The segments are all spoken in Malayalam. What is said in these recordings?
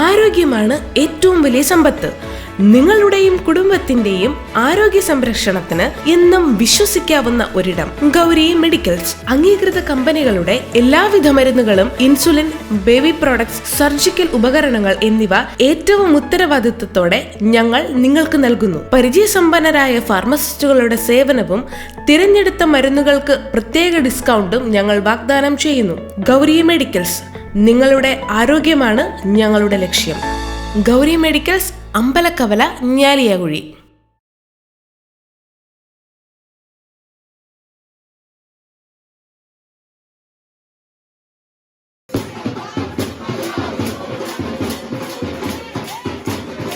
ആരോഗ്യമാണ് ഏറ്റവും വലിയ സമ്പത്ത്. നിങ്ങളുടെയും കുടുംബത്തിന്റെയും ആരോഗ്യ സംരക്ഷണത്തിന് എന്നും വിശ്വസിക്കാവുന്ന ഒരിടം ഗൗരി മെഡിക്കൽസ്. അംഗീകൃത കമ്പനികളുടെ എല്ലാവിധ മരുന്നുകളും, ഇൻസുലിൻ, ബേബി പ്രോഡക്ട്സ്, സർജിക്കൽ ഉപകരണങ്ങൾ എന്നിവ ഏറ്റവും ഉത്തരവാദിത്വത്തോടെ ഞങ്ങൾ നിങ്ങൾക്ക് നൽകുന്നു. പരിചയസമ്പന്നരായ ഫാർമസിസ്റ്റുകളുടെ സേവനവും തിരഞ്ഞെടുത്ത മരുന്നുകൾക്ക് പ്രത്യേക ഡിസ്കൗണ്ടും ഞങ്ങൾ വാഗ്ദാനം ചെയ്യുന്നു. ഗൗരി മെഡിക്കൽസ്, നിങ്ങളുടെ ആരോഗ്യമാണ് ഞങ്ങളുടെ ലക്ഷ്യം. ഗൗരി മെഡിക്കൽസ്, അമ്പലക്കവല, ഞാലിയാകുഴി.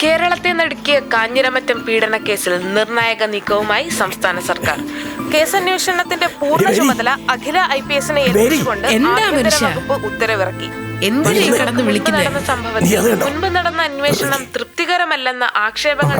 കേരളത്തെ നടുക്കിയ കാഞ്ഞിരമറ്റം പീഡനക്കേസിൽ നിർണായക നീക്കവുമായി സംസ്ഥാന സർക്കാർ. കേസന്വേഷണത്തിന്റെ പൂർണ്ണ ചുമതല അഖില IPSനെ ഏൽപ്പിച്ചുകൊണ്ട് വകുപ്പ് ഉത്തരവിറക്കി. നടന്ന സംഭവത്തിൽ മുൻപ് നടന്ന അന്വേഷണം തൃപ്തികരമല്ലെന്ന ആക്ഷേപങ്ങൾ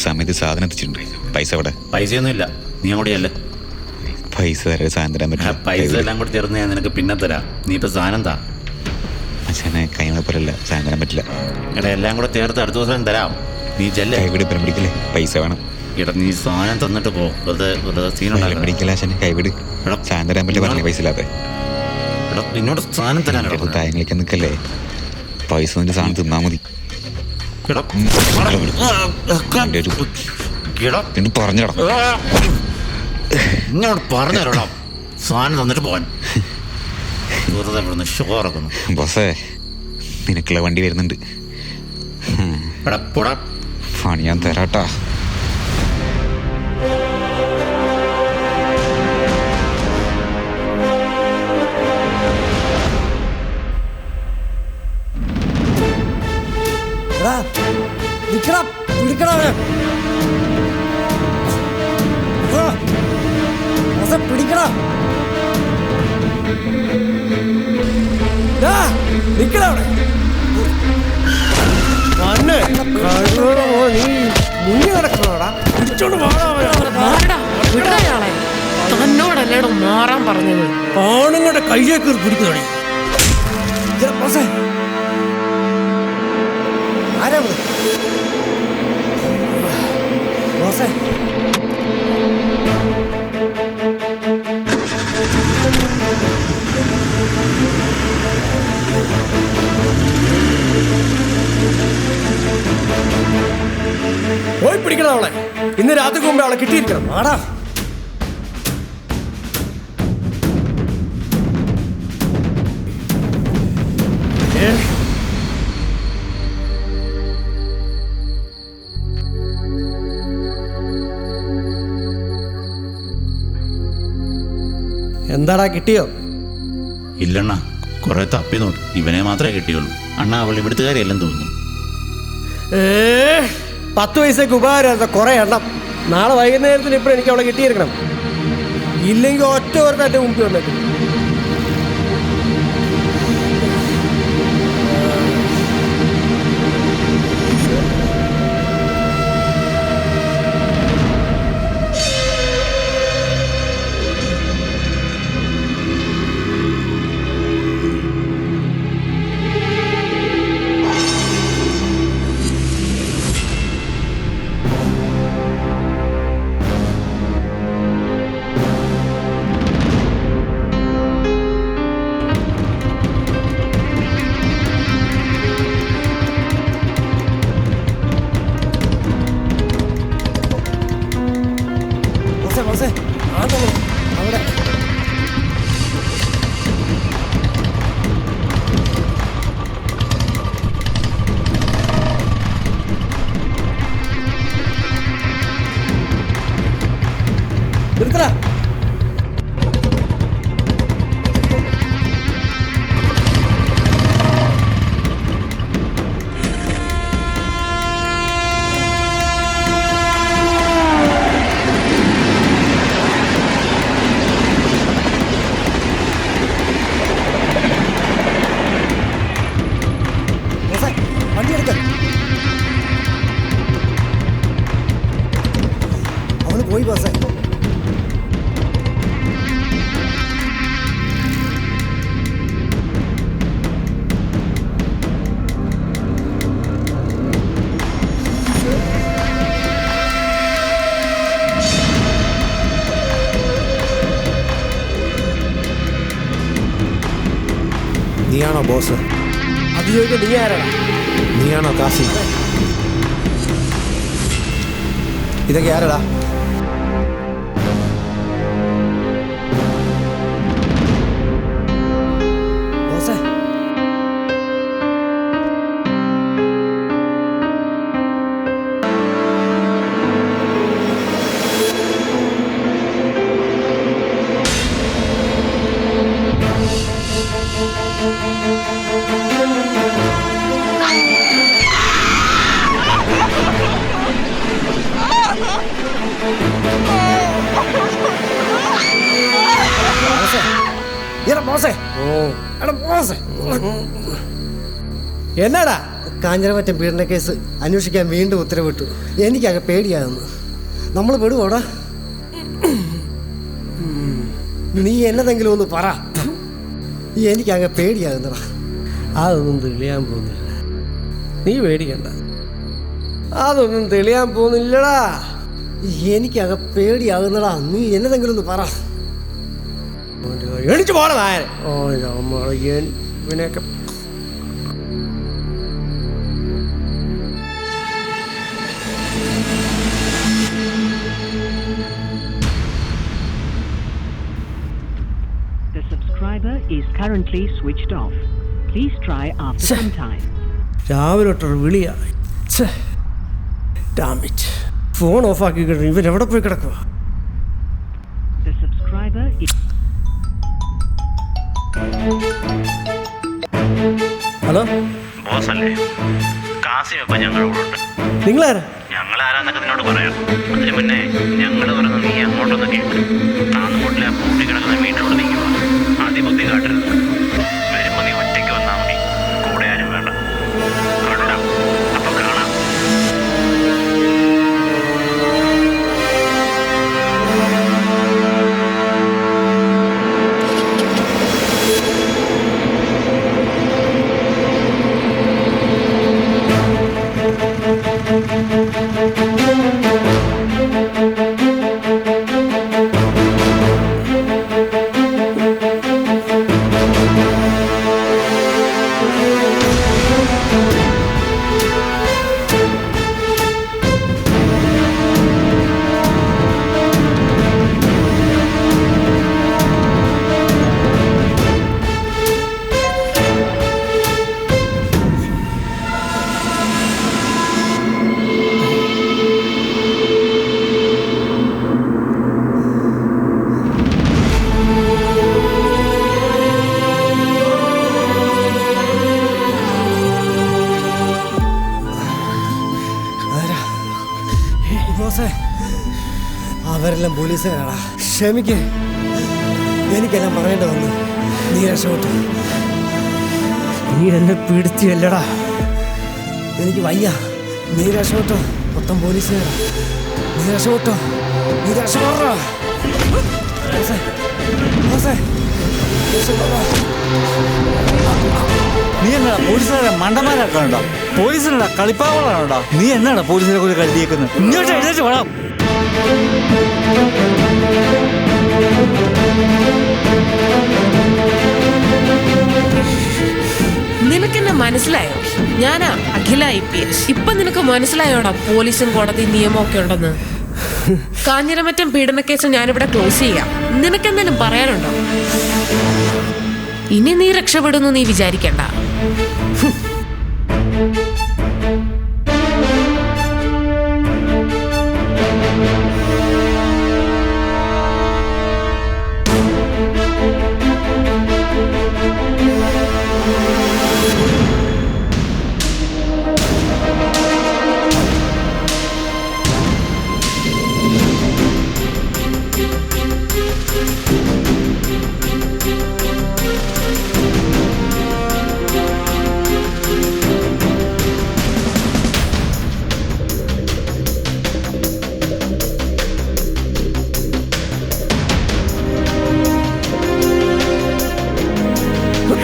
സമയത്ത് സാധനം എത്തിച്ചിട്ടുണ്ട്. പൈസ അവിടെ? പൈസയൊന്നുമില്ല, നീ അങ്ങോട്ടല്ലേ. പൈസ തരാൻ സാധനം തരാൻ പറ്റില്ല. പൈസ എല്ലാം കൂടി ചേർന്ന് ഞാൻ നിനക്ക് പിന്നെ തരാം. നീ ഇപ്പൊ സാധനം താ. അച്ഛനെ കൈകളെ പോലല്ല, സാധനം തരാൻ പറ്റില്ല. എടാ, എല്ലാം കൂടെ ചേർത്ത് അടുത്ത ദിവസം തരാം. നീ ചെല്ലേ. കൈവിട്, ബലം പിടിക്കല്ലേ, പൈസ വേണം. എടാ, നീ സാധനം തന്നിട്ട് പോ. വെറുതെ സീനുണ്ടാകും. പിടിക്കല അച്ഛനെ, കൈവിട്. സാധനം തരാൻ പറ്റില്ല പറഞ്ഞേ, പൈസ ഇല്ലാതെ. എടാ, നിന്നോട് സാധനം തരാൻ തായം കളിക്കാൻ നിൽക്കല്ലേ, പൈസ നിന്റെ സാധനം തിന്നാ മതി. പറഞ്ഞോ സാധനം തന്നിട്ട് പോവാൻ. വെറുതെ ഇവിടുന്ന് ഷോ ഇറക്കുന്നു. ബോസേ, നിനക്കുള്ള വണ്ടി വരുന്നുണ്ട്. പണി ഞാൻ തരാട്ടാ. തന്നോടല്ലേടോ മാറാൻ പറഞ്ഞത്. ആണുങ്ങളുടെ കയ്യേക്ക് പിടിക്കുന്നോടെ. പോയി പിടിക്കണം അവളെ. ഇന്ന് രാത്രിക്ക് മുമ്പേ അവളെ കിട്ടിയിരിക്കണം. ആടാ, എന്താടാ, കിട്ടിയോ? ഇല്ലണ്ണ, കുറെ തപ്പി നോക്കി. ഇവനെ മാത്രമേ കിട്ടിയുള്ളൂ. അണ്ണ, അവൾ ഇവിടുത്തുകാരെല്ലാം തോന്നുന്നു. 10 പൈസക്ക് ഉപകാരം കുറെ എണ്ണം. നാളെ വൈകുന്നേരത്തിന് ഇപ്പോഴും എനിക്ക് അവളെ കിട്ടിയിരിക്കണം. ഇല്ലെങ്കിൽ ഒറ്റ ഓർത്ത് എൻ്റെ മുമ്പിൽ വന്നേക്കും. നീയാണോ ബോസ്? അത് ചോദിക്കാൻ നീ ആരാടാ? നീയാണോ കാശി? ഇതൊക്കെ ആരടാ? ബോസേ, എന്നാടാ? കാഞ്ഞിരമറ്റം പീഡന കേസ് അന്വേഷിക്കാൻ വീണ്ടും ഉത്തരവിട്ടു. എനിക്കങ്ങ് പേടിയാകുന്നു. നമ്മൾ പെടുവോടാ? നീ എന്നതെങ്കിലും ഒന്ന് പറ. എനിക്കങ്ങ് പേടിയാകുന്നടാ. അതൊന്നും തെളിയാൻ പോകുന്നില്ല. നീ പേടിക്കണ്ട, അതൊന്നും തെളിയാൻ പോകുന്നില്ലടാ. എനിക്കങ്ങ് പേടിയാകുന്നടാ. നീ എന്നതെങ്കിലും ഒന്ന് പറ. എണിച്ചു പോണ നായരെ. ഇവനെയൊക്കെ The subscriber is currently switched off. Please try after some time. രാവിലെ തൊട്ടൊരു വിളിയാ. ഫോൺ ഓഫാക്കി കിടന്നു. ഇവൻ എവിടെ പോയി കിടക്കുക? The subscriber is... ഹലോ ബോസല്ലേ? കാസിം ഇപ്പൊ ഞങ്ങളോടുണ്ട്. നിങ്ങളാരാ? ഞങ്ങളാരാന്നൊക്കെ നിന്നോട് പറയാം. അതിന് മുന്നേ ഞങ്ങൾ പറയുന്നത് നീ അങ്ങോട്ടൊന്ന് കേൾക്ക്. താന്നുകൊണ്ടിലെ ആ പൂട്ടി കിടക്കുന്ന വീട്ടിലോട്ട് നീങ്ങുക. അതിബുദ്ധി കാട്ടരുത്. വരുമ്പോ നീ ഒറ്റയ്ക്ക് വന്നാൽ മതി. കൂടെ ആരും വേണ്ട. കണ്ടാ അപ്പൊ കാണാം. അവരെല്ലാം പോലീസുകാരാടാ. ക്ഷമിക്ക്, എനിക്കെല്ലാം പറയേണ്ടി വന്നു. നീ രക്ഷപ്പെട്ടു. നീ എന്നെ പിടിച്ചല്ലടാ. എനിക്ക് വയ്യ. നീ രക്ഷപ്പെട്ടോ. മൊത്തം പോലീസുകാരാ. നീ രക്ഷപ്പെട്ടോ. നീ രക്ഷപ്പെട്ടോ. നീ എന്നാടാ പോലീസുകാരെ മണ്ടന്മാരാക്കണോ? പോലീസിനടാ കളിപ്പാവളാണോടാ? നീ എന്നാടാ പോലീസിനെ കുറിച്ച് കരുതിയേക്കുന്നത്? ഇങ്ങോട്ട് എഴുന്നേറ്റ് വേണം. നിനക്കെന്നെ മനസ്സിലായോ? ഞാനാ അഖില IPS. ഇപ്പൊ നിനക്ക് മനസ്സിലായോടാ പോലീസും കോടതി നിയമമൊക്കെ ഉണ്ടെന്ന്? കാഞ്ഞിരമറ്റം പീഡന കേസ് ഞാനിവിടെ ക്ലോസ് ചെയ്യാം. നിനക്കെന്തെങ്കിലും പറയാനുണ്ടോ? ഇനി നീ രക്ഷപ്പെടുന്നു നീ വിചാരിക്കണ്ട.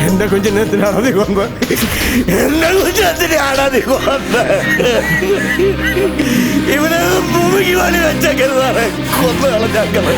എന്റെ കുഞ്ഞിനെത്തിനാണ് നീ കൊന്നത്? എന്റെ കുഞ്ഞിനെത്തിനാണ് നീ കൊന്നത്? ഇവനെ ഭൂമിക്ക് വേണ്ടി വെച്ചേക്കരുതാണ്. കൊന്നു കളഞ്ഞാക്കള്.